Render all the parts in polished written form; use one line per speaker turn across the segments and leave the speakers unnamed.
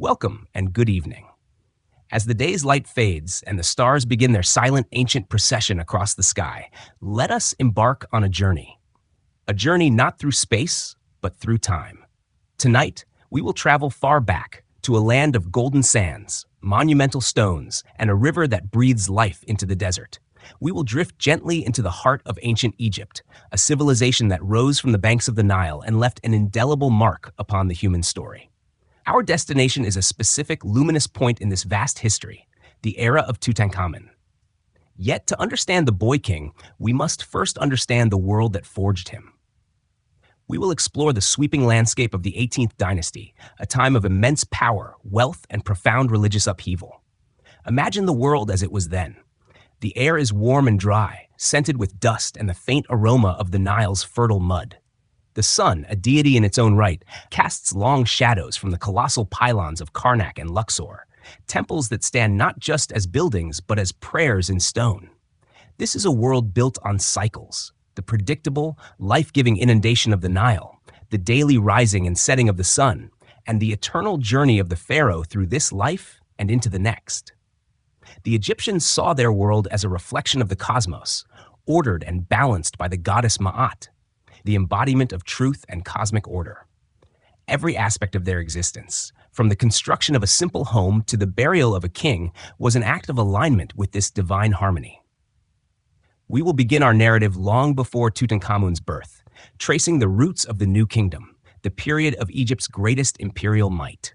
Welcome and good evening. As the day's light fades and the stars begin their silent ancient procession across the sky, let us embark on a journey. A journey not through space, but through time. Tonight, we will travel far back to a land of golden sands, monumental stones, and a river that breathes life into the desert. We will drift gently into the heart of ancient Egypt, a civilization that rose from the banks of the Nile and left an indelible mark upon the human story. Our destination is a specific luminous point in this vast history, the era of Tutankhamun. Yet to understand the boy king, we must first understand the world that forged him. We will explore the sweeping landscape of the 18th dynasty, a time of immense power, wealth, and profound religious upheaval. Imagine the world as it was then. The air is warm and dry, scented with dust and the faint aroma of the Nile's fertile mud. The sun, a deity in its own right, casts long shadows from the colossal pylons of Karnak and Luxor, temples that stand not just as buildings but as prayers in stone. This is a world built on cycles, the predictable, life-giving inundation of the Nile, the daily rising and setting of the sun, and the eternal journey of the pharaoh through this life and into the next. The Egyptians saw their world as a reflection of the cosmos, ordered and balanced by the goddess Ma'at, the embodiment of truth and cosmic order. Every aspect of their existence, from the construction of a simple home to the burial of a king, was an act of alignment with this divine harmony. We will begin our narrative long before Tutankhamun's birth, tracing the roots of the New Kingdom, the period of Egypt's greatest imperial might.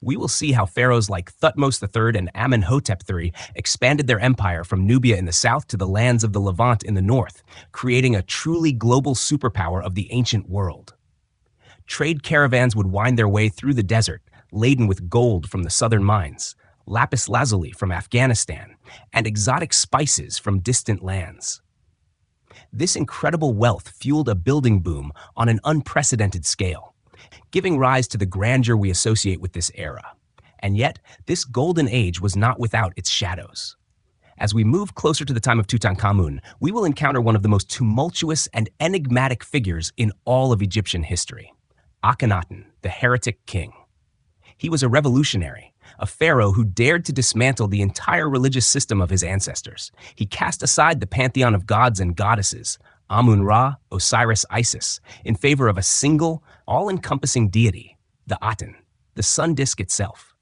We will see how pharaohs like Thutmose III and Amenhotep III expanded their empire from Nubia in the south to the lands of the Levant in the north, creating a truly global superpower of the ancient world. Trade caravans would wind their way through the desert, laden with gold from the southern mines, lapis lazuli from Afghanistan, and exotic spices from distant lands. This incredible wealth fueled a building boom on an unprecedented scale, giving rise to the grandeur we associate with this era. And yet, this golden age was not without its shadows. As we move closer to the time of Tutankhamun, we will encounter one of the most tumultuous and enigmatic figures in all of Egyptian history, Akhenaten, the heretic king. He was a revolutionary, a pharaoh who dared to dismantle the entire religious system of his ancestors. He cast aside the pantheon of gods and goddesses, Amun-Ra, Osiris, Isis, in favor of a single, all-encompassing deity, the Aten, the sun disk itself.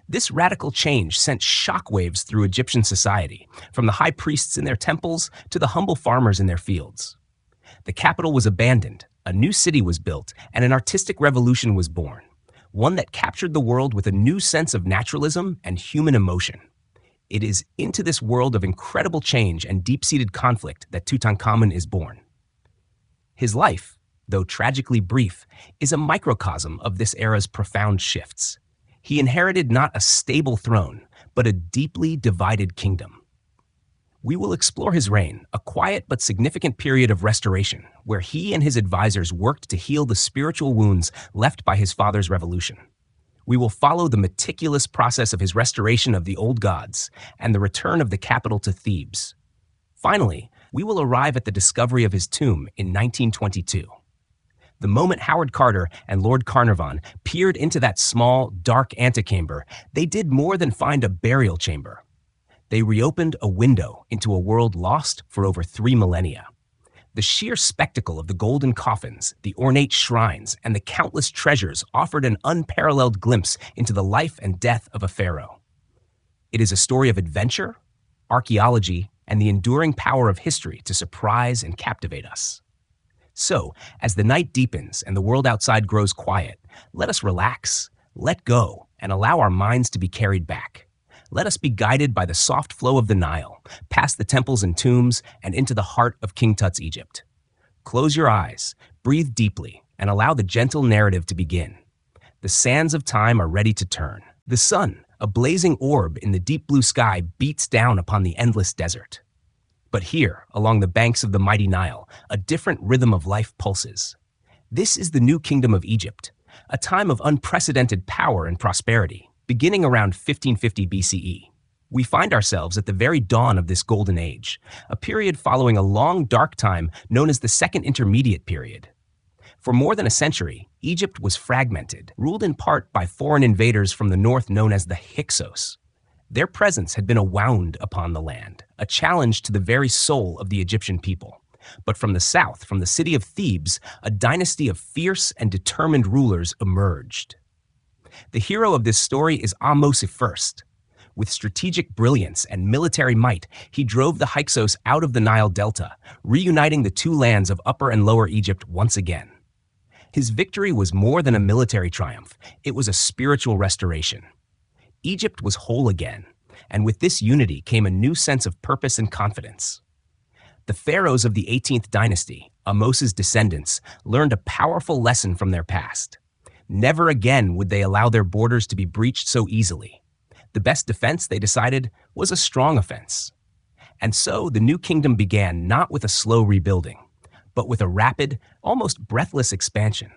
This radical change sent shockwaves through Egyptian society, from the high priests in their temples to the humble farmers in their fields. The capital was abandoned, a new city was built, and an artistic revolution was born, one that captured the world with a new sense of naturalism and human emotion. It is into this world of incredible change and deep-seated conflict that Tutankhamun is born. His life, though tragically brief, is a microcosm of this era's profound shifts. He inherited not a stable throne, but a deeply divided kingdom. We will explore his reign, a quiet but significant period of restoration, where he and his advisors worked to heal the spiritual wounds left by his father's revolution. We will follow the meticulous process of his restoration of the old gods and the return of the capital to Thebes. Finally, we will arrive at the discovery of his tomb in 1922. The moment Howard Carter and Lord Carnarvon peered into that small, dark antechamber, they did more than find a burial chamber. They reopened a window into a world lost for over 3 millennia. The sheer spectacle of the golden coffins, the ornate shrines, and the countless treasures offered an unparalleled glimpse into the life and death of a pharaoh. It is a story of adventure, archaeology, and the enduring power of history to surprise and captivate us. So, as the night deepens and the world outside grows quiet, let us relax, let go, and allow our minds to be carried back. Let us be guided by the soft flow of the Nile, past the temples and tombs, and into the heart of King Tut's Egypt. Close your eyes, breathe deeply, and allow the gentle narrative to begin. The sands of time are ready to turn. The sun, a blazing orb in the deep blue sky, beats down upon the endless desert. But here, along the banks of the mighty Nile, a different rhythm of life pulses. This is the new kingdom of Egypt, a time of unprecedented power and prosperity. Beginning around 1550 BCE, we find ourselves at the very dawn of this golden age, a period following a long dark time known as the Second Intermediate Period. For more than a century, Egypt was fragmented, ruled in part by foreign invaders from the north known as the Hyksos. Their presence had been a wound upon the land, a challenge to the very soul of the Egyptian people. But from the south, from the city of Thebes, a dynasty of fierce and determined rulers emerged. The hero of this story is Ahmose I. With strategic brilliance and military might, he drove the Hyksos out of the Nile Delta, reuniting the two lands of Upper and Lower Egypt once again. His victory was more than a military triumph, it was a spiritual restoration. Egypt was whole again, and with this unity came a new sense of purpose and confidence. The pharaohs of the 18th dynasty, Ahmose's descendants, learned a powerful lesson from their past. Never again would they allow their borders to be breached so easily. The best defense, they decided, was a strong offense. And so the new kingdom began not with a slow rebuilding, but with a rapid, almost breathless expansion.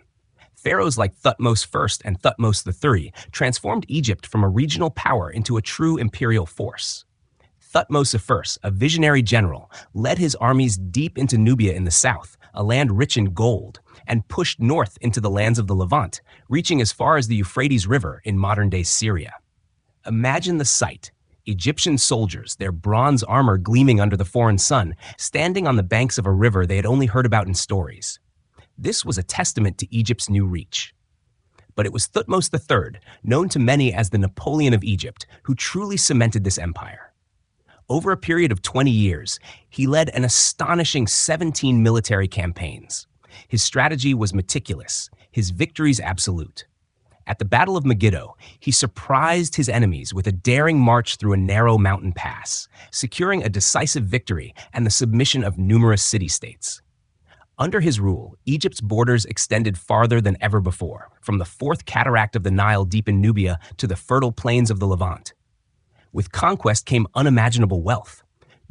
Pharaohs like Thutmose I and Thutmose III transformed Egypt from a regional power into a true imperial force. Thutmose I, a visionary general, led his armies deep into Nubia in the south, a land rich in gold, and pushed north into the lands of the Levant, reaching as far as the Euphrates River in modern-day Syria. Imagine the sight. Egyptian soldiers, their bronze armor gleaming under the foreign sun, standing on the banks of a river they had only heard about in stories. This was a testament to Egypt's new reach. But it was Thutmose III, known to many as the Napoleon of Egypt, who truly cemented this empire. Over a period of 20 years, he led an astonishing 17 military campaigns. His strategy was meticulous, his victories absolute. At the Battle of Megiddo, he surprised his enemies with a daring march through a narrow mountain pass, securing a decisive victory and the submission of numerous city-states. Under his rule, Egypt's borders extended farther than ever before, from the fourth cataract of the Nile deep in Nubia to the fertile plains of the Levant. With conquest came unimaginable wealth.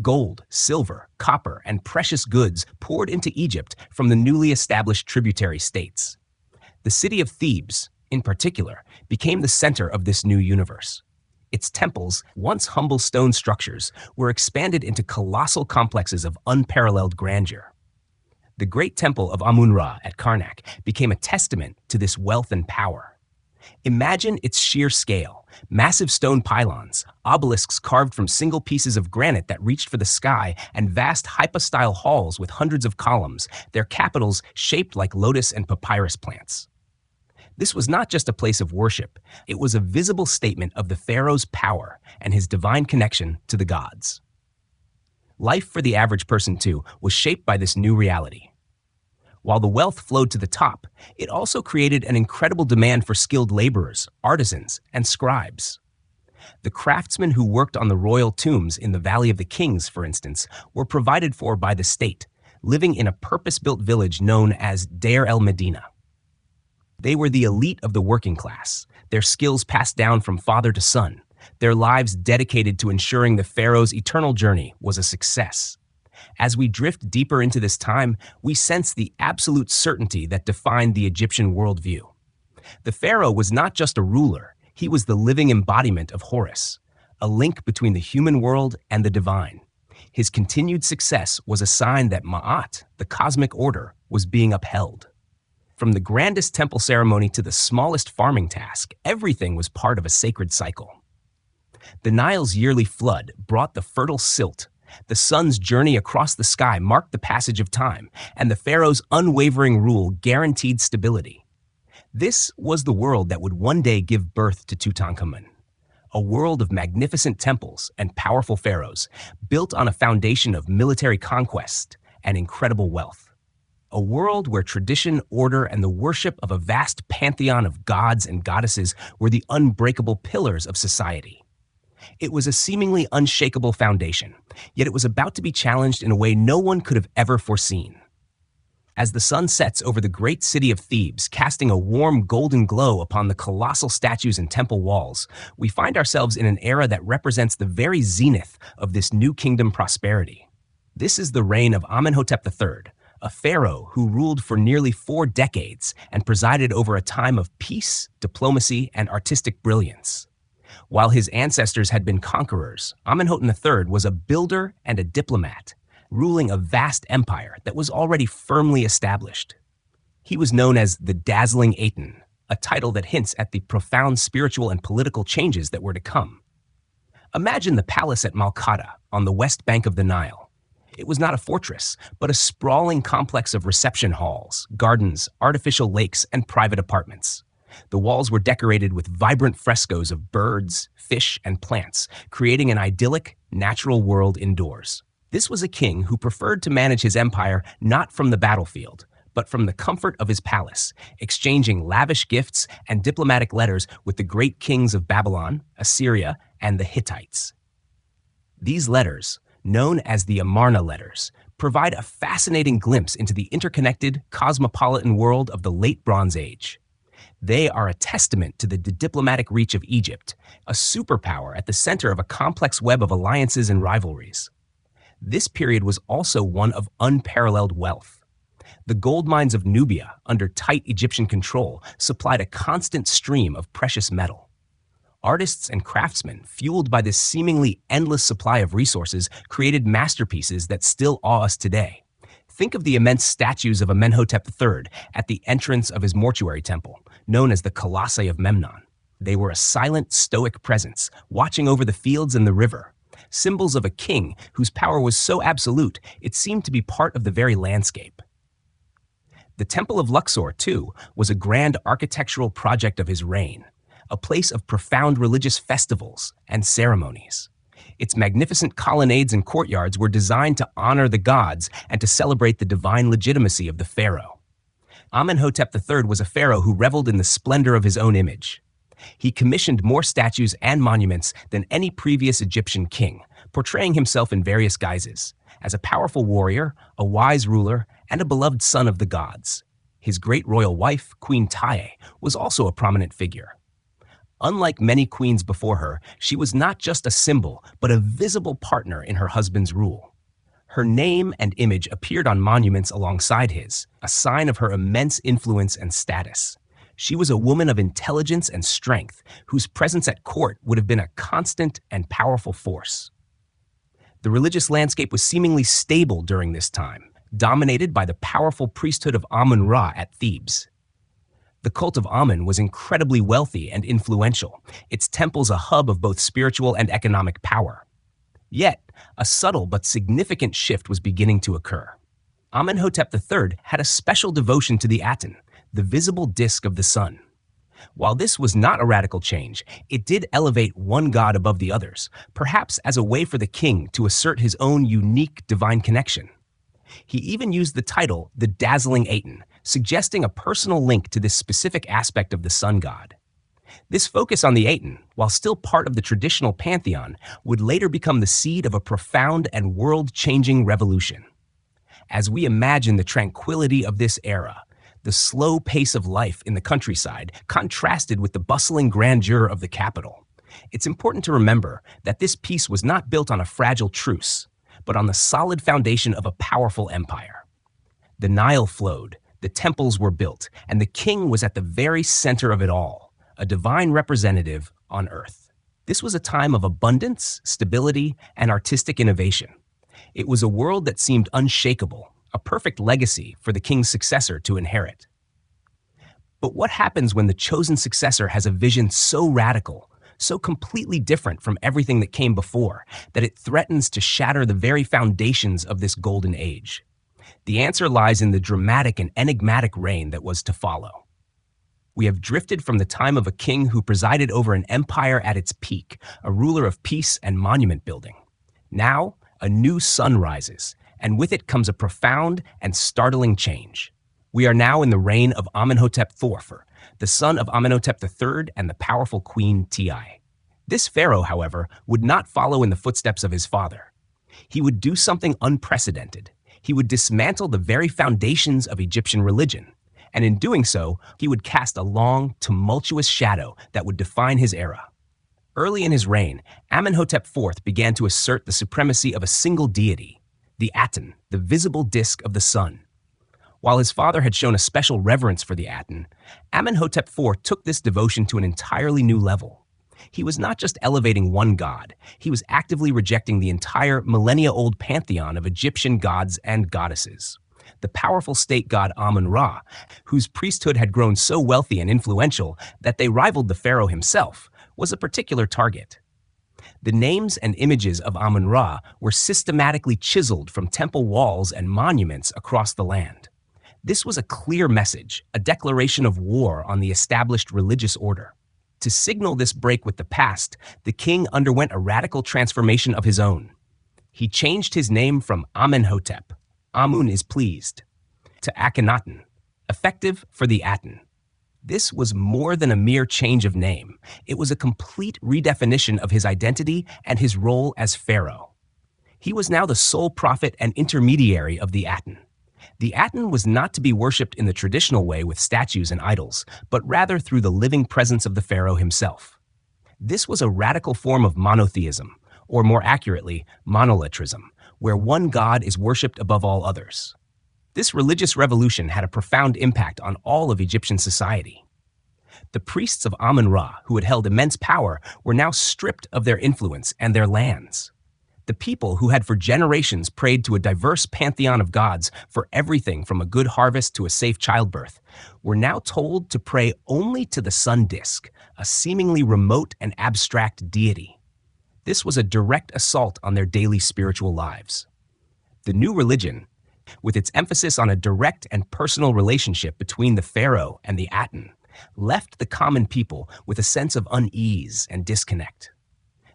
Gold, silver, copper, and precious goods poured into Egypt from the newly established tributary states. The city of Thebes, in particular, became the center of this new universe. Its temples, once humble stone structures, were expanded into colossal complexes of unparalleled grandeur. The great temple of Amun-Ra at Karnak became a testament to this wealth and power. Imagine its sheer scale, massive stone pylons, obelisks carved from single pieces of granite that reached for the sky, and vast hypostyle halls with hundreds of columns, their capitals shaped like lotus and papyrus plants. This was not just a place of worship, it was a visible statement of the pharaoh's power and his divine connection to the gods. Life for the average person, too, was shaped by this new reality. While the wealth flowed to the top, it also created an incredible demand for skilled laborers, artisans, and scribes. The craftsmen who worked on the royal tombs in the Valley of the Kings, for instance, were provided for by the state, living in a purpose-built village known as Deir el-Medina. They were the elite of the working class, their skills passed down from father to son, their lives dedicated to ensuring the pharaoh's eternal journey was a success. As we drift deeper into this time, we sense the absolute certainty that defined the Egyptian worldview. The pharaoh was not just a ruler, he was the living embodiment of Horus, a link between the human world and the divine. His continued success was a sign that Ma'at, the cosmic order, was being upheld. From the grandest temple ceremony to the smallest farming task, everything was part of a sacred cycle. The Nile's yearly flood brought the fertile silt. The sun's journey across the sky marked the passage of time, and the pharaoh's unwavering rule guaranteed stability. This was the world that would one day give birth to Tutankhamun, a world of magnificent temples and powerful pharaohs, built on a foundation of military conquest and incredible wealth. A world where tradition, order, and the worship of a vast pantheon of gods and goddesses were the unbreakable pillars of society. It was a seemingly unshakable foundation, yet it was about to be challenged in a way no one could have ever foreseen. As the sun sets over the great city of Thebes, casting a warm golden glow upon the colossal statues and temple walls, we find ourselves in an era that represents the very zenith of this new kingdom prosperity. This is the reign of Amenhotep III, a pharaoh who ruled for nearly 4 decades and presided over a time of peace, diplomacy, and artistic brilliance. While his ancestors had been conquerors, Amenhotep III was a builder and a diplomat, ruling a vast empire that was already firmly established. He was known as the Dazzling Aten, a title that hints at the profound spiritual and political changes that were to come. Imagine the palace at Malkata on the west bank of the Nile. It was not a fortress, but a sprawling complex of reception halls, gardens, artificial lakes, and private apartments. The walls were decorated with vibrant frescoes of birds, fish, and plants, creating an idyllic, natural world indoors. This was a king who preferred to manage his empire not from the battlefield, but from the comfort of his palace, exchanging lavish gifts and diplomatic letters with the great kings of Babylon, Assyria, and the Hittites. These letters, known as the Amarna letters, provide a fascinating glimpse into the interconnected, cosmopolitan world of the Late Bronze Age. They are a testament to the diplomatic reach of Egypt, a superpower at the center of a complex web of alliances and rivalries. This period was also one of unparalleled wealth. The gold mines of Nubia, under tight Egyptian control, supplied a constant stream of precious metal. Artists and craftsmen, fueled by this seemingly endless supply of resources, created masterpieces that still awe us today. Think of the immense statues of Amenhotep III at the entrance of his mortuary temple, known as the Colossi of Memnon. They were a silent, stoic presence, watching over the fields and the river, symbols of a king whose power was so absolute it seemed to be part of the very landscape. The Temple of Luxor, too, was a grand architectural project of his reign, a place of profound religious festivals and ceremonies. Its magnificent colonnades and courtyards were designed to honor the gods and to celebrate the divine legitimacy of the pharaoh. Amenhotep III was a pharaoh who reveled in the splendor of his own image. He commissioned more statues and monuments than any previous Egyptian king, portraying himself in various guises, as a powerful warrior, a wise ruler, and a beloved son of the gods. His great royal wife, Queen Taye, was also a prominent figure. Unlike many queens before her, she was not just a symbol, but a visible partner in her husband's rule. Her name and image appeared on monuments alongside his, a sign of her immense influence and status. She was a woman of intelligence and strength, whose presence at court would have been a constant and powerful force. The religious landscape was seemingly stable during this time, dominated by the powerful priesthood of Amun-Ra at Thebes. The cult of Amun was incredibly wealthy and influential, its temples a hub of both spiritual and economic power. Yet, a subtle but significant shift was beginning to occur. Amenhotep III had a special devotion to the Aten, the visible disk of the sun. While this was not a radical change, it did elevate one god above the others, perhaps as a way for the king to assert his own unique divine connection. He even used the title, the Dazzling Aten, suggesting a personal link to this specific aspect of the sun god. This focus on the Aten, while still part of the traditional pantheon, would later become the seed of a profound and world-changing revolution. As we imagine the tranquility of this era, the slow pace of life in the countryside contrasted with the bustling grandeur of the capital, it's important to remember that this peace was not built on a fragile truce, but on the solid foundation of a powerful empire. The Nile flowed, the temples were built, and the king was at the very center of it all, a divine representative on earth. This was a time of abundance, stability, and artistic innovation. It was a world that seemed unshakable, a perfect legacy for the king's successor to inherit. But what happens when the chosen successor has a vision so radical, so completely different from everything that came before, that it threatens to shatter the very foundations of this golden age? The answer lies in the dramatic and enigmatic reign that was to follow. We have drifted from the time of a king who presided over an empire at its peak, a ruler of peace and monument building. Now, a new sun rises, and with it comes a profound and startling change. We are now in the reign of Amenhotep IV, the son of Amenhotep III and the powerful queen Tiye. This pharaoh, however, would not follow in the footsteps of his father. He would do something unprecedented. He would dismantle the very foundations of Egyptian religion, and in doing so, he would cast a long, tumultuous shadow that would define his era. Early in his reign, Amenhotep IV began to assert the supremacy of a single deity, the Aten, the visible disk of the sun. While his father had shown a special reverence for the Aten, Amenhotep IV took this devotion to an entirely new level. He was not just elevating one god, he was actively rejecting the entire millennia-old pantheon of Egyptian gods and goddesses. The powerful state god Amun-Ra, whose priesthood had grown so wealthy and influential that they rivaled the pharaoh himself, was a particular target. The names and images of Amun-Ra were systematically chiseled from temple walls and monuments across the land. This was a clear message, a declaration of war on the established religious order. To signal this break with the past, the king underwent a radical transformation of his own. He changed his name from Amenhotep, Amun is pleased, to Akhenaten, effective for the Aten. This was more than a mere change of name. It was a complete redefinition of his identity and his role as pharaoh. He was now the sole prophet and intermediary of the Aten. The Aten was not to be worshipped in the traditional way with statues and idols, but rather through the living presence of the pharaoh himself. This was a radical form of monotheism, or more accurately, monolatrism, where one god is worshipped above all others. This religious revolution had a profound impact on all of Egyptian society. The priests of Amun-Ra, who had held immense power, were now stripped of their influence and their lands. The people who had for generations prayed to a diverse pantheon of gods for everything from a good harvest to a safe childbirth were now told to pray only to the sun disk, a seemingly remote and abstract deity. This was a direct assault on their daily spiritual lives. The new religion, with its emphasis on a direct and personal relationship between the pharaoh and the Aten, left the common people with a sense of unease and disconnect.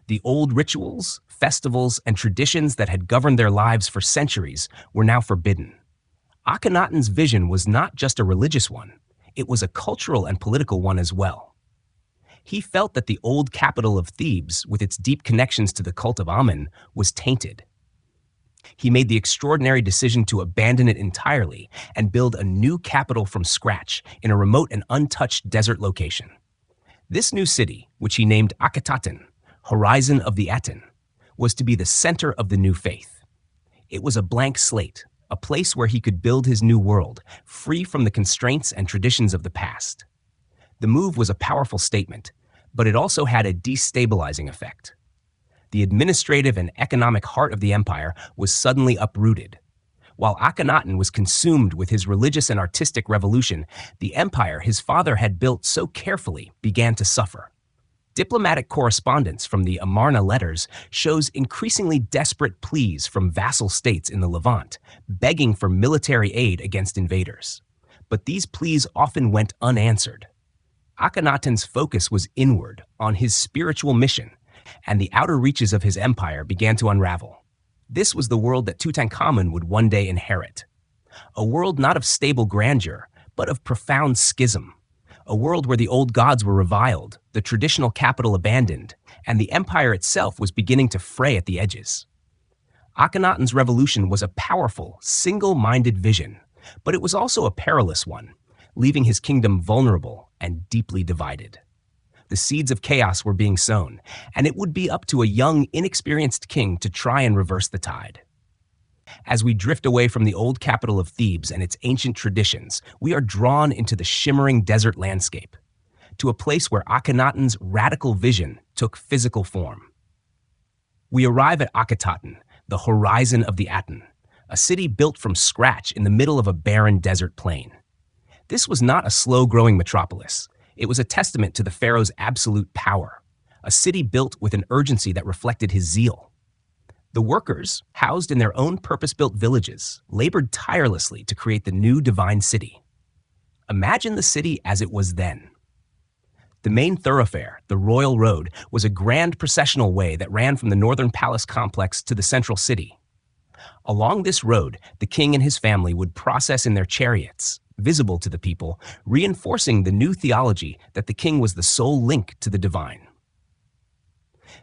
The old rituals, festivals, and traditions that had governed their lives for centuries were now forbidden. Akhenaten's vision was not just a religious one, it was a cultural and political one as well. He felt that the old capital of Thebes, with its deep connections to the cult of Amun, was tainted. He made the extraordinary decision to abandon it entirely and build a new capital from scratch in a remote and untouched desert location. This new city, which he named Akhenaten, Horizon of the Aten, was to be the center of the new faith. It was a blank slate, a place where he could build his new world, free from the constraints and traditions of the past. The move was a powerful statement, but it also had a destabilizing effect. The administrative and economic heart of the empire was suddenly uprooted. While Akhenaten was consumed with his religious and artistic revolution, the empire his father had built so carefully began to suffer. Diplomatic correspondence from the Amarna letters shows increasingly desperate pleas from vassal states in the Levant, begging for military aid against invaders. But these pleas often went unanswered. Akhenaten's focus was inward, on his spiritual mission, and the outer reaches of his empire began to unravel. This was the world that Tutankhamun would one day inherit. A world not of stable grandeur, but of profound schism. A world where the old gods were reviled, the traditional capital abandoned, and the empire itself was beginning to fray at the edges. Akhenaten's revolution was a powerful, single-minded vision, but it was also a perilous one, leaving his kingdom vulnerable and deeply divided. The seeds of chaos were being sown, and it would be up to a young, inexperienced king to try and reverse the tide. As we drift away from the old capital of Thebes and its ancient traditions, we are drawn into the shimmering desert landscape, to a place where Akhenaten's radical vision took physical form. We arrive at Akhenaten, the horizon of the Aten, a city built from scratch in the middle of a barren desert plain. This was not a slow-growing metropolis. It was a testament to the pharaoh's absolute power, a city built with an urgency that reflected his zeal. The workers, housed in their own purpose-built villages, labored tirelessly to create the new divine city. Imagine the city as it was then. The main thoroughfare, the Royal Road, was a grand processional way that ran from the northern palace complex to the central city. Along this road, the king and his family would process in their chariots, visible to the people, reinforcing the new theology that the king was the sole link to the divine.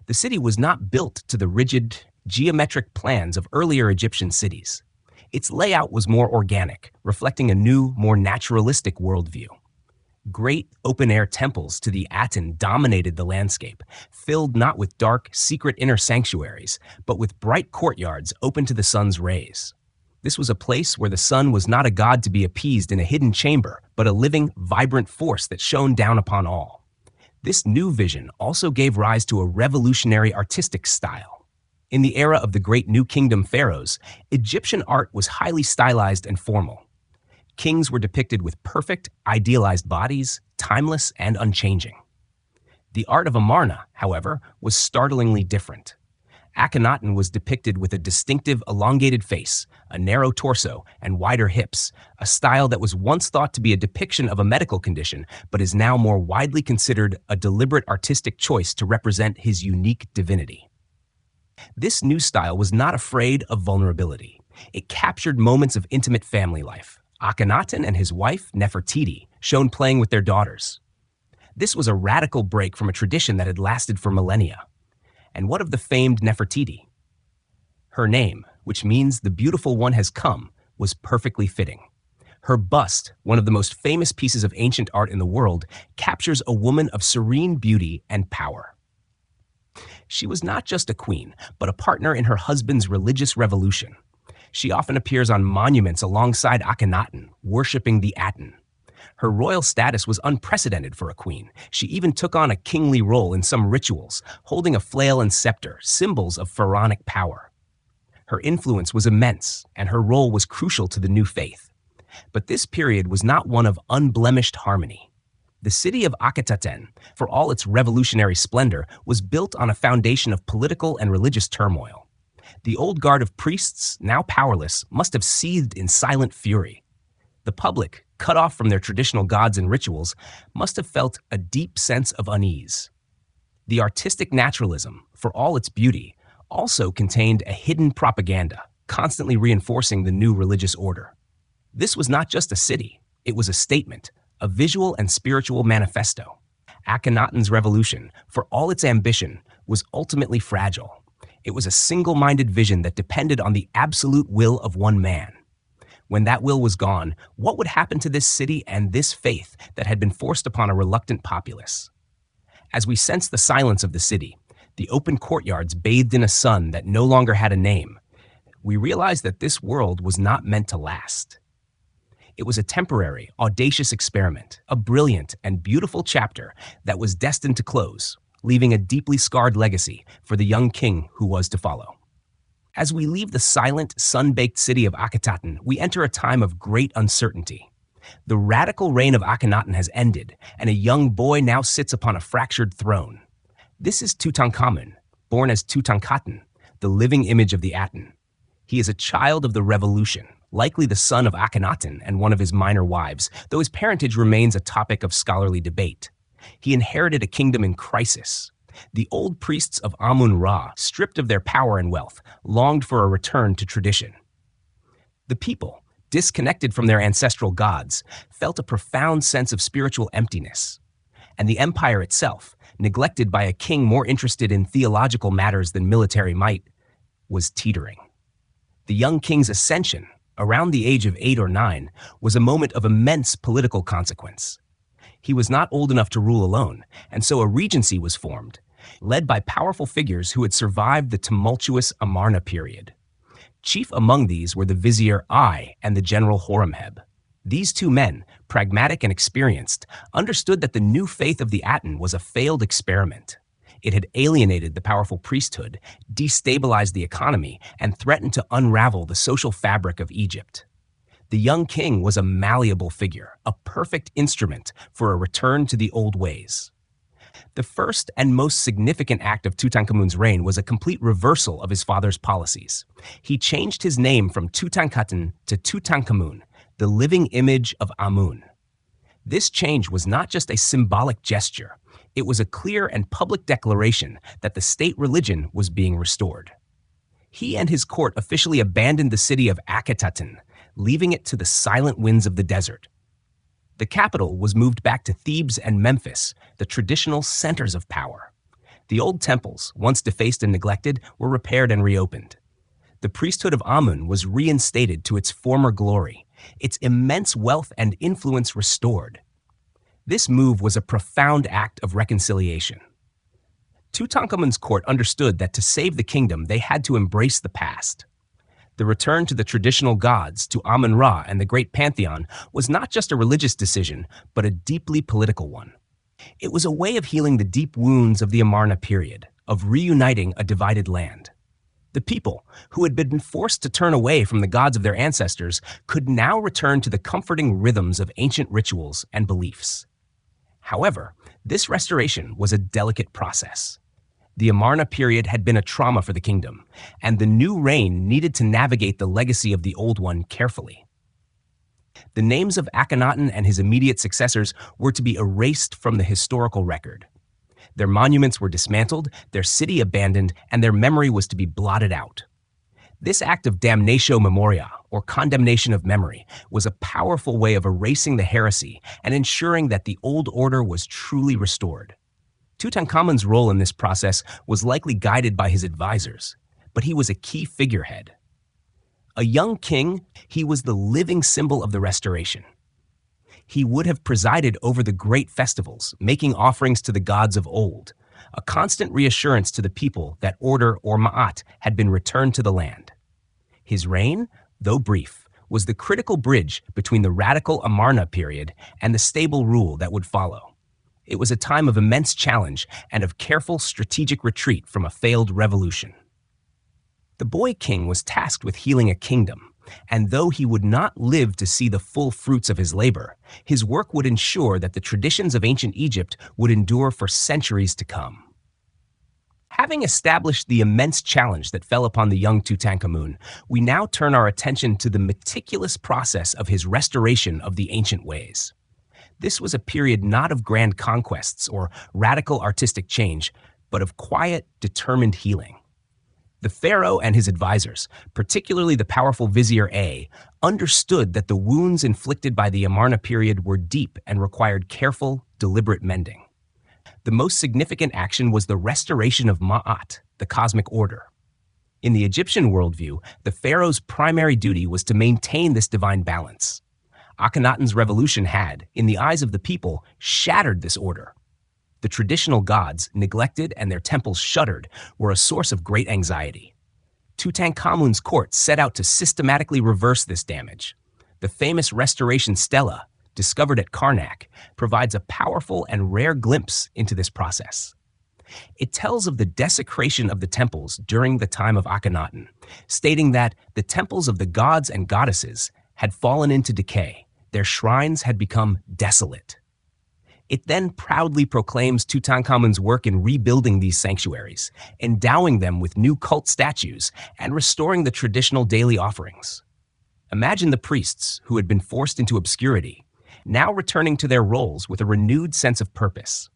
The city was not built to the rigid, geometric plans of earlier Egyptian cities. Its layout was more organic, reflecting a new, more naturalistic worldview. Great open-air temples to the Aten dominated the landscape, filled not with dark, secret inner sanctuaries, but with bright courtyards open to the sun's rays. This was a place where the sun was not a god to be appeased in a hidden chamber, but a living, vibrant force that shone down upon all. This new vision also gave rise to a revolutionary artistic style. In the era of the great New Kingdom pharaohs, Egyptian art was highly stylized and formal. Kings were depicted with perfect, idealized bodies, timeless and unchanging. The art of Amarna, however, was startlingly different. Akhenaten was depicted with a distinctive elongated face, a narrow torso, and wider hips, a style that was once thought to be a depiction of a medical condition, but is now more widely considered a deliberate artistic choice to represent his unique divinity. This new style was not afraid of vulnerability. It captured moments of intimate family life. Akhenaten and his wife, Nefertiti, shown playing with their daughters. This was a radical break from a tradition that had lasted for millennia. And what of the famed Nefertiti? Her name, which means the beautiful one has come, was perfectly fitting. Her bust, one of the most famous pieces of ancient art in the world, captures a woman of serene beauty and power. She was not just a queen, but a partner in her husband's religious revolution. She often appears on monuments alongside Akhenaten, worshipping the Aten. Her royal status was unprecedented for a queen. She even took on a kingly role in some rituals, holding a flail and scepter, symbols of pharaonic power. Her influence was immense, and her role was crucial to the new faith. But this period was not one of unblemished harmony. The city of Akhenaten, for all its revolutionary splendor, was built on a foundation of political and religious turmoil. The old guard of priests, now powerless, must have seethed in silent fury. The public, cut off from their traditional gods and rituals, must have felt a deep sense of unease. The artistic naturalism, for all its beauty, also contained a hidden propaganda, constantly reinforcing the new religious order. This was not just a city, it was a statement, a visual and spiritual manifesto. Akhenaten's revolution, for all its ambition, was ultimately fragile. It was a single-minded vision that depended on the absolute will of one man. When that will was gone, what would happen to this city and this faith that had been forced upon a reluctant populace? As we sense the silence of the city, the open courtyards bathed in a sun that no longer had a name, we realize that this world was not meant to last. It was a temporary, audacious experiment, a brilliant and beautiful chapter that was destined to close, leaving a deeply scarred legacy for the young king who was to follow. As we leave the silent, sun-baked city of Akhenaten, we enter a time of great uncertainty. The radical reign of Akhenaten has ended, and a young boy now sits upon a fractured throne. This is Tutankhamun, born as Tutankhaten, the living image of the Aten. He is a child of the revolution, likely the son of Akhenaten and one of his minor wives, though his parentage remains a topic of scholarly debate. He inherited a kingdom in crisis. The old priests of Amun-Ra, stripped of their power and wealth, longed for a return to tradition. The people, disconnected from their ancestral gods, felt a profound sense of spiritual emptiness. And the empire itself, neglected by a king more interested in theological matters than military might, was teetering. The young king's ascension, around the age of 8 or 9, was a moment of immense political consequence. He was not old enough to rule alone, and so a regency was formed, led by powerful figures who had survived the tumultuous Amarna period. Chief among these were the vizier Ai and the general Horemheb. These two men, pragmatic and experienced, understood that the new faith of the Aten was a failed experiment. It had alienated the powerful priesthood, destabilized the economy, and threatened to unravel the social fabric of Egypt. The young king was a malleable figure, a perfect instrument for a return to the old ways. The first and most significant act of Tutankhamun's reign was a complete reversal of his father's policies. He changed his name from Tutankhaten to Tutankhamun, the living image of Amun. This change was not just a symbolic gesture. It was a clear and public declaration that the state religion was being restored. He and his court officially abandoned the city of Akhenaten, leaving it to the silent winds of the desert. The capital was moved back to Thebes and Memphis, the traditional centers of power. The old temples, once defaced and neglected, were repaired and reopened. The priesthood of Amun was reinstated to its former glory, its immense wealth and influence restored. This move was a profound act of reconciliation. Tutankhamun's court understood that to save the kingdom, they had to embrace the past. The return to the traditional gods, to Amun-Ra and the great pantheon, was not just a religious decision, but a deeply political one. It was a way of healing the deep wounds of the Amarna period, of reuniting a divided land. The people, who had been forced to turn away from the gods of their ancestors, could now return to the comforting rhythms of ancient rituals and beliefs. However, this restoration was a delicate process. The Amarna period had been a trauma for the kingdom, and the new reign needed to navigate the legacy of the old one carefully. The names of Akhenaten and his immediate successors were to be erased from the historical record. Their monuments were dismantled, their city abandoned, and their memory was to be blotted out. This act of damnatio memoria, or condemnation of memory, was a powerful way of erasing the heresy and ensuring that the old order was truly restored. Tutankhamun's role in this process was likely guided by his advisors, but he was a key figurehead. A young king, he was the living symbol of the restoration. He would have presided over the great festivals, making offerings to the gods of old, a constant reassurance to the people that order, or ma'at, had been returned to the land. His reign, though brief, was the critical bridge between the radical Amarna period and the stable rule that would follow. It was a time of immense challenge and of careful strategic retreat from a failed revolution. The boy king was tasked with healing a kingdom, and though he would not live to see the full fruits of his labor, his work would ensure that the traditions of ancient Egypt would endure for centuries to come. Having established the immense challenge that fell upon the young Tutankhamun, we now turn our attention to the meticulous process of his restoration of the ancient ways. This was a period not of grand conquests or radical artistic change, but of quiet, determined healing. The pharaoh and his advisors, particularly the powerful Vizier A, understood that the wounds inflicted by the Amarna period were deep and required careful, deliberate mending. The most significant action was the restoration of Ma'at, the cosmic order. In the Egyptian worldview, the pharaoh's primary duty was to maintain this divine balance. Akhenaten's revolution had, in the eyes of the people, shattered this order. The traditional gods, neglected and their temples shuttered, were a source of great anxiety. Tutankhamun's court set out to systematically reverse this damage. The famous restoration stela, discovered at Karnak, provides a powerful and rare glimpse into this process. It tells of the desecration of the temples during the time of Akhenaten, stating that the temples of the gods and goddesses had fallen into decay, their shrines had become desolate. It then proudly proclaims Tutankhamun's work in rebuilding these sanctuaries, endowing them with new cult statues, and restoring the traditional daily offerings. Imagine the priests, who had been forced into obscurity, now returning to their roles with a renewed sense of purpose.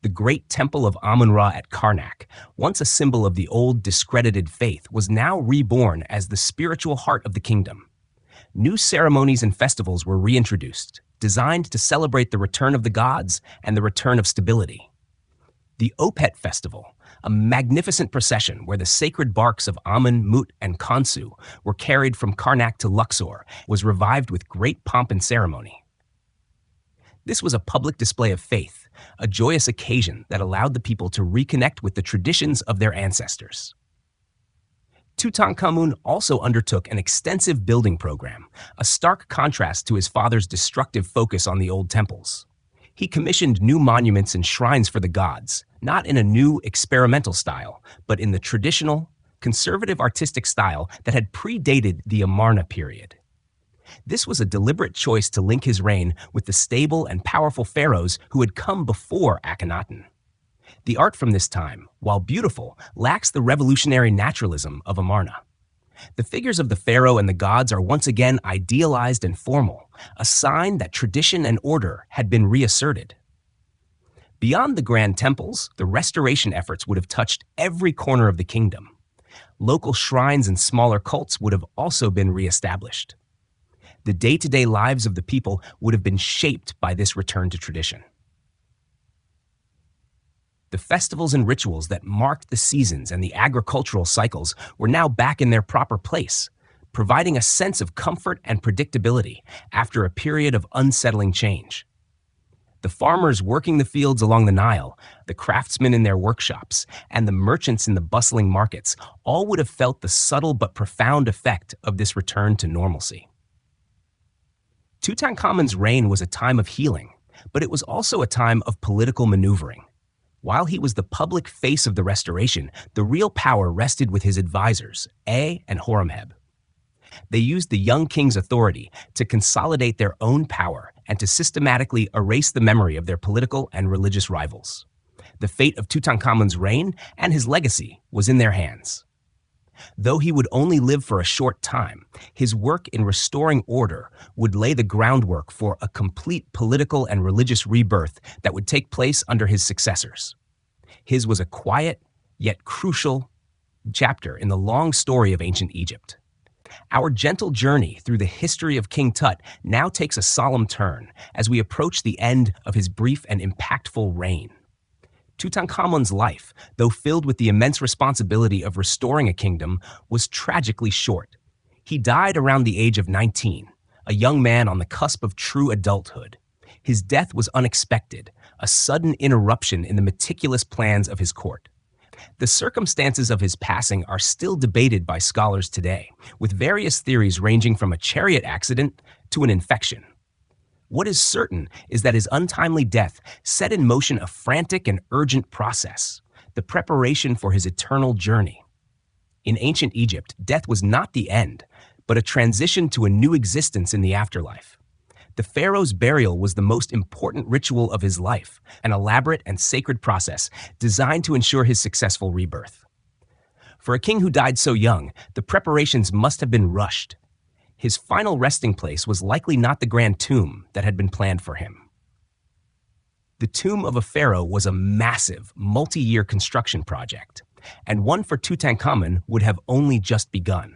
The great temple of Amun-Ra at Karnak, once a symbol of the old discredited faith, was now reborn as the spiritual heart of the kingdom. New ceremonies and festivals were reintroduced, designed to celebrate the return of the gods and the return of stability. The Opet Festival, a magnificent procession where the sacred barks of Amun, Mut, and Khonsu were carried from Karnak to Luxor, was revived with great pomp and ceremony. This was a public display of faith, a joyous occasion that allowed the people to reconnect with the traditions of their ancestors. Tutankhamun also undertook an extensive building program, a stark contrast to his father's destructive focus on the old temples. He commissioned new monuments and shrines for the gods, not in a new experimental style, but in the traditional, conservative artistic style that had predated the Amarna period. This was a deliberate choice to link his reign with the stable and powerful pharaohs who had come before Akhenaten. The art from this time, while beautiful, lacks the revolutionary naturalism of Amarna. The figures of the pharaoh and the gods are once again idealized and formal, a sign that tradition and order had been reasserted. Beyond the grand temples, the restoration efforts would have touched every corner of the kingdom. Local shrines and smaller cults would have also been reestablished. The day-to-day lives of the people would have been shaped by this return to tradition. The festivals and rituals that marked the seasons and the agricultural cycles were now back in their proper place, providing a sense of comfort and predictability after a period of unsettling change. The farmers working the fields along the Nile, the craftsmen in their workshops, and the merchants in the bustling markets all would have felt the subtle but profound effect of this return to normalcy. Tutankhamun's reign was a time of healing, but it was also a time of political maneuvering. While he was the public face of the restoration, the real power rested with his advisors, A and Horemheb. They used the young king's authority to consolidate their own power and to systematically erase the memory of their political and religious rivals. The fate of Tutankhamun's reign and his legacy was in their hands. Though he would only live for a short time, his work in restoring order would lay the groundwork for a complete political and religious rebirth that would take place under his successors. His was a quiet, yet crucial chapter in the long story of ancient Egypt. Our gentle journey through the history of King Tut now takes a solemn turn as we approach the end of his brief and impactful reign. Tutankhamun's life, though filled with the immense responsibility of restoring a kingdom, was tragically short. He died around the age of 19, a young man on the cusp of true adulthood. His death was unexpected, a sudden interruption in the meticulous plans of his court. The circumstances of his passing are still debated by scholars today, with various theories ranging from a chariot accident to an infection. What is certain is that his untimely death set in motion a frantic and urgent process, the preparation for his eternal journey. In ancient Egypt, death was not the end, but a transition to a new existence in the afterlife. The pharaoh's burial was the most important ritual of his life, an elaborate and sacred process designed to ensure his successful rebirth. For a king who died so young, the preparations must have been rushed. His final resting place was likely not the grand tomb that had been planned for him. The tomb of a pharaoh was a massive, multi-year construction project, and one for Tutankhamun would have only just begun.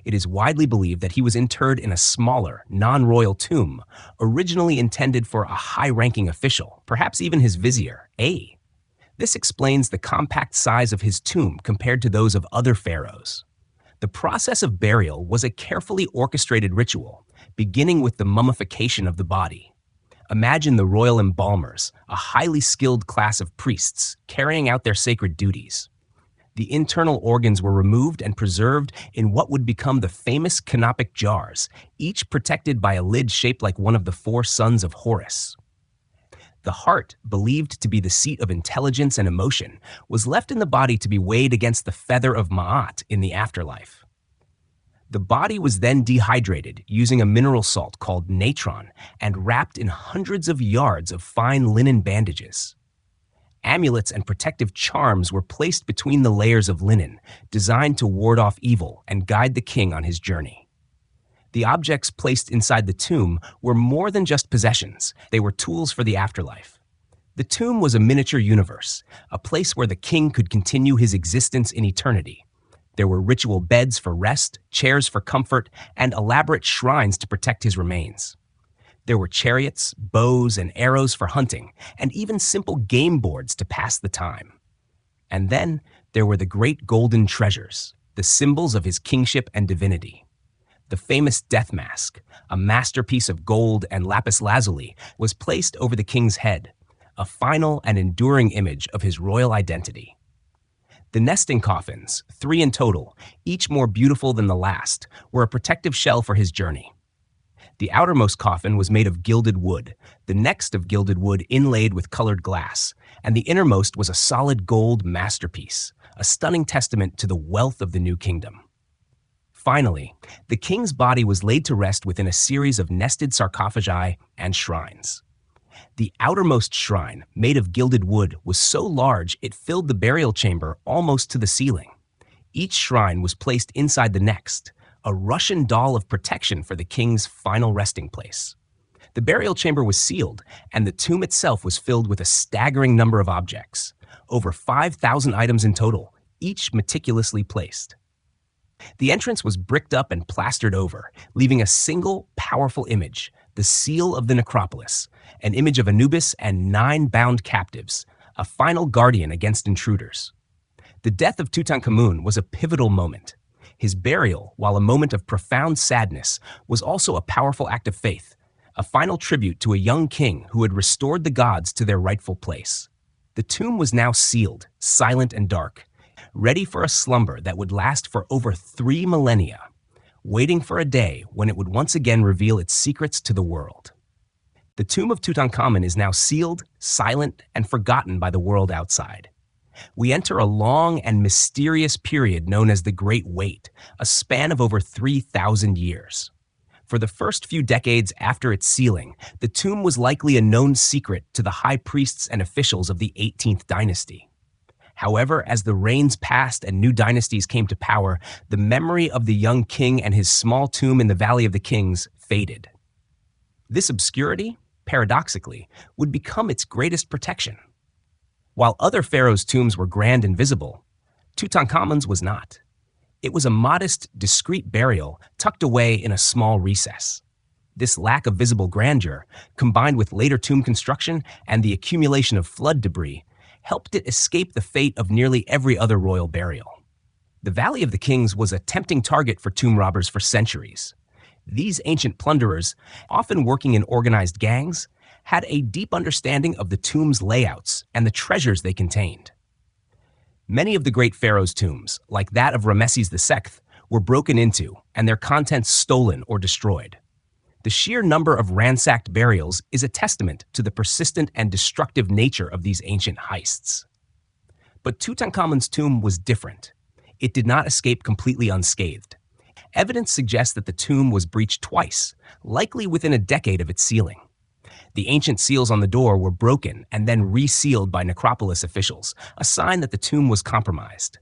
It is widely believed that he was interred in a smaller, non-royal tomb, originally intended for a high-ranking official, perhaps even his vizier, A. This explains the compact size of his tomb compared to those of other pharaohs. The process of burial was a carefully orchestrated ritual, beginning with the mummification of the body. Imagine the royal embalmers, a highly skilled class of priests, carrying out their sacred duties. The internal organs were removed and preserved in what would become the famous canopic jars, each protected by a lid shaped like one of the four sons of Horus. The heart, believed to be the seat of intelligence and emotion, was left in the body to be weighed against the feather of Ma'at in the afterlife. The body was then dehydrated using a mineral salt called natron and wrapped in hundreds of yards of fine linen bandages. Amulets and protective charms were placed between the layers of linen, designed to ward off evil and guide the king on his journey. The objects placed inside the tomb were more than just possessions. They were tools for the afterlife. The tomb was a miniature universe, a place where the king could continue his existence in eternity. There were ritual beds for rest, chairs for comfort, and elaborate shrines to protect his remains. There were chariots, bows, and arrows for hunting, and even simple game boards to pass the time. And then there were the great golden treasures, the symbols of his kingship and divinity. The famous death mask, a masterpiece of gold and lapis lazuli, was placed over the king's head, a final and enduring image of his royal identity. The nesting coffins, 3 in total, each more beautiful than the last, were a protective shell for his journey. The outermost coffin was made of gilded wood, the next of gilded wood inlaid with colored glass, and the innermost was a solid gold masterpiece, a stunning testament to the wealth of the new kingdom. Finally, the king's body was laid to rest within a series of nested sarcophagi and shrines. The outermost shrine, made of gilded wood, was so large it filled the burial chamber almost to the ceiling. Each shrine was placed inside the next, a Russian doll of protection for the king's final resting place. The burial chamber was sealed, and the tomb itself was filled with a staggering number of objects, over 5,000 items in total, each meticulously placed. The entrance was bricked up and plastered over, leaving a single, powerful image, the seal of the necropolis, an image of Anubis and 9 bound captives, a final guardian against intruders. The death of Tutankhamun was a pivotal moment. His burial, while a moment of profound sadness, was also a powerful act of faith, a final tribute to a young king who had restored the gods to their rightful place. The tomb was now sealed, silent and dark, ready for a slumber that would last for over 3 millennia, waiting for a day when it would once again reveal its secrets to the world. The tomb of Tutankhamun is now sealed, silent, and forgotten by the world outside. We enter a long and mysterious period known as the Great Wait, a span of over 3,000 years. For the first few decades after its sealing, the tomb was likely a known secret to the high priests and officials of the 18th dynasty. However, as the reigns passed and new dynasties came to power, the memory of the young king and his small tomb in the Valley of the Kings faded. This obscurity, paradoxically, would become its greatest protection. While other pharaohs' tombs were grand and visible, Tutankhamun's was not. It was a modest, discreet burial tucked away in a small recess. This lack of visible grandeur, combined with later tomb construction and the accumulation of flood debris, helped it escape the fate of nearly every other royal burial. The Valley of the Kings was a tempting target for tomb robbers for centuries. These ancient plunderers, often working in organized gangs, had a deep understanding of the tomb's layouts and the treasures they contained. Many of the great pharaohs' tombs, like that of Ramesses II, were broken into and their contents stolen or destroyed. The sheer number of ransacked burials is a testament to the persistent and destructive nature of these ancient heists. But Tutankhamun's tomb was different. It did not escape completely unscathed. Evidence suggests that the tomb was breached twice, likely within a decade of its sealing. The ancient seals on the door were broken and then resealed by necropolis officials, a sign that the tomb was compromised.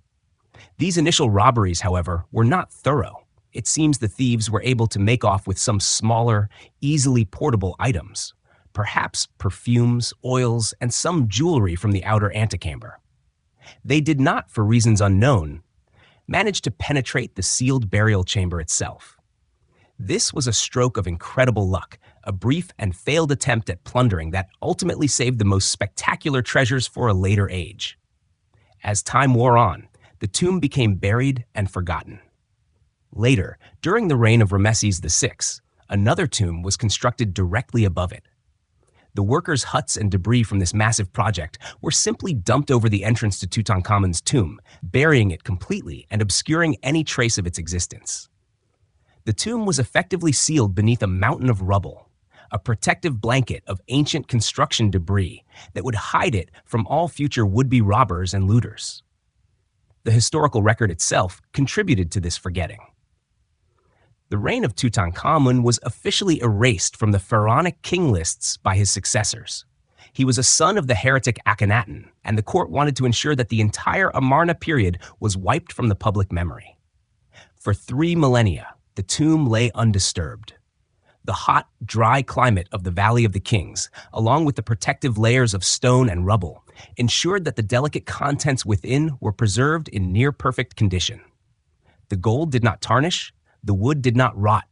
These initial robberies, however, were not thorough. It seems the thieves were able to make off with some smaller, easily portable items, perhaps perfumes, oils, and some jewelry from the outer antechamber. They did not, for reasons unknown, manage to penetrate the sealed burial chamber itself. This was a stroke of incredible luck, a brief and failed attempt at plundering that ultimately saved the most spectacular treasures for a later age. As time wore on, the tomb became buried and forgotten. Later, during the reign of Ramesses VI, another tomb was constructed directly above it. The workers' huts and debris from this massive project were simply dumped over the entrance to Tutankhamun's tomb, burying it completely and obscuring any trace of its existence. The tomb was effectively sealed beneath a mountain of rubble, a protective blanket of ancient construction debris that would hide it from all future would-be robbers and looters. The historical record itself contributed to this forgetting. The reign of Tutankhamun was officially erased from the pharaonic king lists by his successors. He was a son of the heretic Akhenaten, and the court wanted to ensure that the entire Amarna period was wiped from the public memory. For 3 millennia, the tomb lay undisturbed. The hot, dry climate of the Valley of the Kings, along with the protective layers of stone and rubble, ensured that the delicate contents within were preserved in near-perfect condition. The gold did not tarnish, the wood did not rot,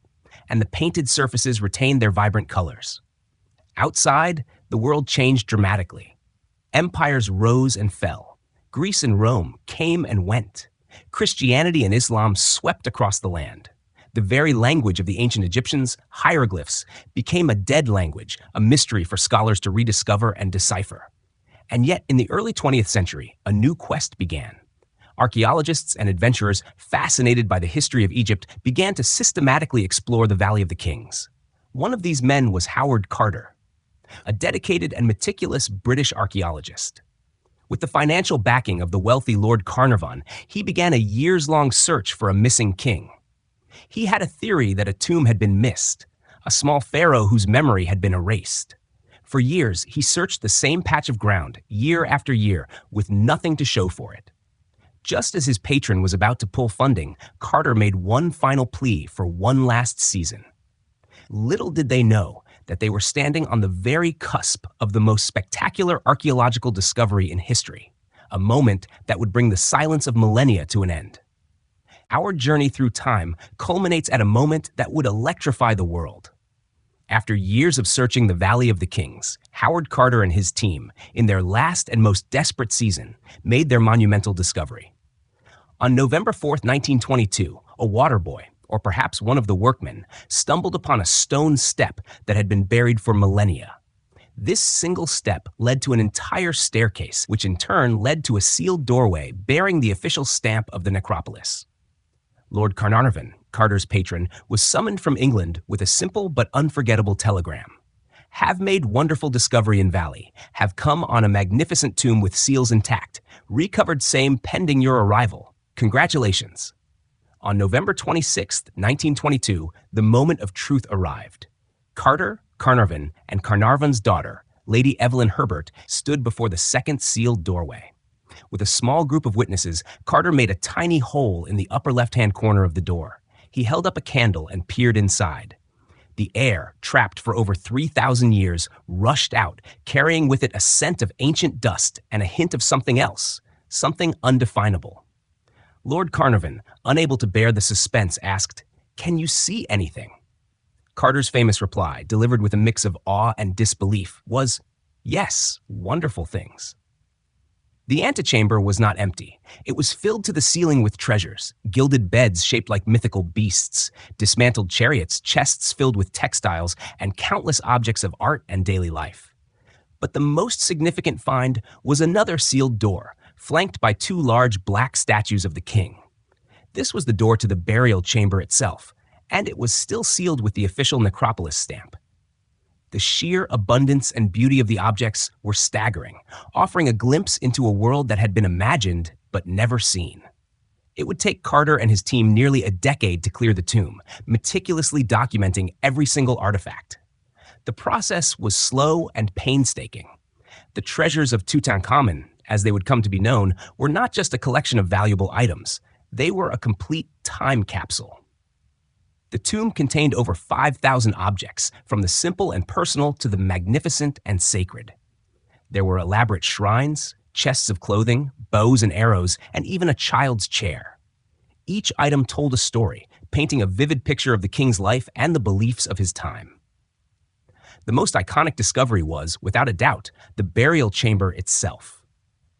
and the painted surfaces retained their vibrant colors. Outside, the world changed dramatically. Empires rose and fell. Greece and Rome came and went. Christianity and Islam swept across the land. The very language of the ancient Egyptians, hieroglyphs, became a dead language, a mystery for scholars to rediscover and decipher. And yet, in the early 20th century, a new quest began. Archaeologists and adventurers fascinated by the history of Egypt began to systematically explore the Valley of the Kings. One of these men was Howard Carter, a dedicated and meticulous British archaeologist. With the financial backing of the wealthy Lord Carnarvon, he began a years-long search for a missing king. He had a theory that a tomb had been missed, a small pharaoh whose memory had been erased. For years, he searched the same patch of ground, year after year, with nothing to show for it. Just as his patron was about to pull funding, Carter made one final plea for one last season. Little did they know that they were standing on the very cusp of the most spectacular archaeological discovery in history, a moment that would bring the silence of millennia to an end. Our journey through time culminates at a moment that would electrify the world. After years of searching the Valley of the Kings, Howard Carter and his team, in their last and most desperate season, made their monumental discovery. On November 4th, 1922, a water boy, or perhaps one of the workmen, stumbled upon a stone step that had been buried for millennia. This single step led to an entire staircase, which in turn led to a sealed doorway bearing the official stamp of the necropolis. Lord Carnarvon, Carter's patron, was summoned from England with a simple but unforgettable telegram. have made wonderful discovery in Valley, have come on a magnificent tomb with seals intact, recovered same pending your arrival. Congratulations. On November 26, 1922, the moment of truth arrived. Carter, Carnarvon, and Carnarvon's daughter, Lady Evelyn Herbert, stood before the second sealed doorway. With a small group of witnesses, Carter made a tiny hole in the upper left-hand corner of the door. He held up a candle and peered inside. The air, trapped for over 3,000 years, rushed out, carrying with it a scent of ancient dust and a hint of something else, something undefinable. Lord Carnarvon, unable to bear the suspense, asked, "Can you see anything?" Carter's famous reply, delivered with a mix of awe and disbelief, was, "Yes, wonderful things." The antechamber was not empty. It was filled to the ceiling with treasures, gilded beds shaped like mythical beasts, dismantled chariots, chests filled with textiles, and countless objects of art and daily life. But the most significant find was another sealed door, flanked by two large black statues of the king. This was the door to the burial chamber itself, and it was still sealed with the official necropolis stamp. The sheer abundance and beauty of the objects were staggering, offering a glimpse into a world that had been imagined but never seen. It would take Carter and his team nearly a decade to clear the tomb, meticulously documenting every single artifact. The process was slow and painstaking. The treasures of Tutankhamun, as they would come to be known, were not just a collection of valuable items. They were a complete time capsule. The tomb contained over 5,000 objects, from the simple and personal to the magnificent and sacred. There were elaborate shrines, chests of clothing, bows and arrows, and even a child's chair. Each item told a story, painting a vivid picture of the king's life and the beliefs of his time. The most iconic discovery was, without a doubt, the burial chamber itself.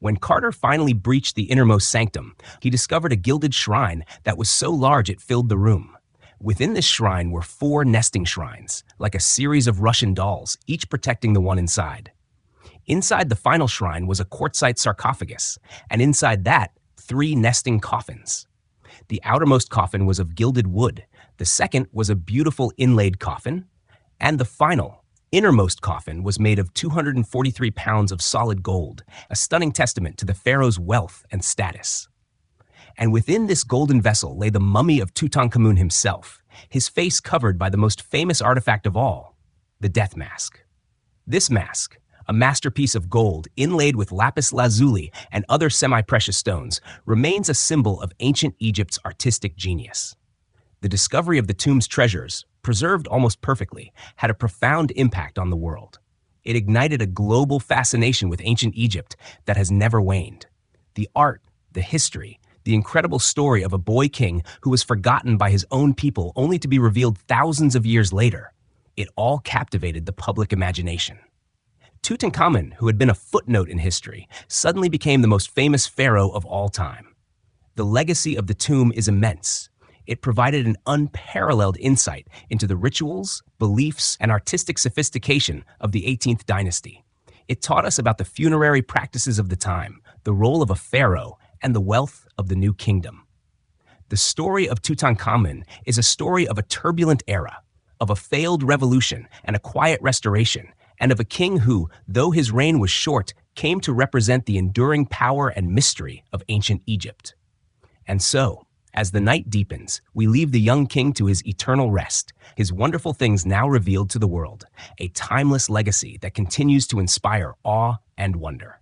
When Carter finally breached the innermost sanctum, he discovered a gilded shrine that was so large it filled the room. Within this shrine were 4 nesting shrines, like a series of Russian dolls, each protecting the one inside. Inside the final shrine was a quartzite sarcophagus, and inside that, 3 nesting coffins. The outermost coffin was of gilded wood, the second was a beautiful inlaid coffin, and the final, innermost coffin was made of 243 pounds of solid gold, a stunning testament to the pharaoh's wealth and status. And within this golden vessel lay the mummy of Tutankhamun himself, his face covered by the most famous artifact of all, the death mask. This mask, a masterpiece of gold inlaid with lapis lazuli and other semi-precious stones, remains a symbol of ancient Egypt's artistic genius. The discovery of the tomb's treasures, preserved almost perfectly, had a profound impact on the world. It ignited a global fascination with ancient Egypt that has never waned. The art, the history, the incredible story of a boy king who was forgotten by his own people only to be revealed thousands of years later. It all captivated the public imagination. Tutankhamun, who had been a footnote in history, suddenly became the most famous pharaoh of all time. The legacy of the tomb is immense. It provided an unparalleled insight into the rituals, beliefs, and artistic sophistication of the 18th dynasty. It taught us about the funerary practices of the time, the role of a pharaoh, and the wealth of the new kingdom. The story of Tutankhamun is a story of a turbulent era, of a failed revolution and a quiet restoration, and of a king who, though his reign was short, came to represent the enduring power and mystery of ancient Egypt. And so, as the night deepens, we leave the young king to his eternal rest, his wonderful things now revealed to the world, a timeless legacy that continues to inspire awe and wonder.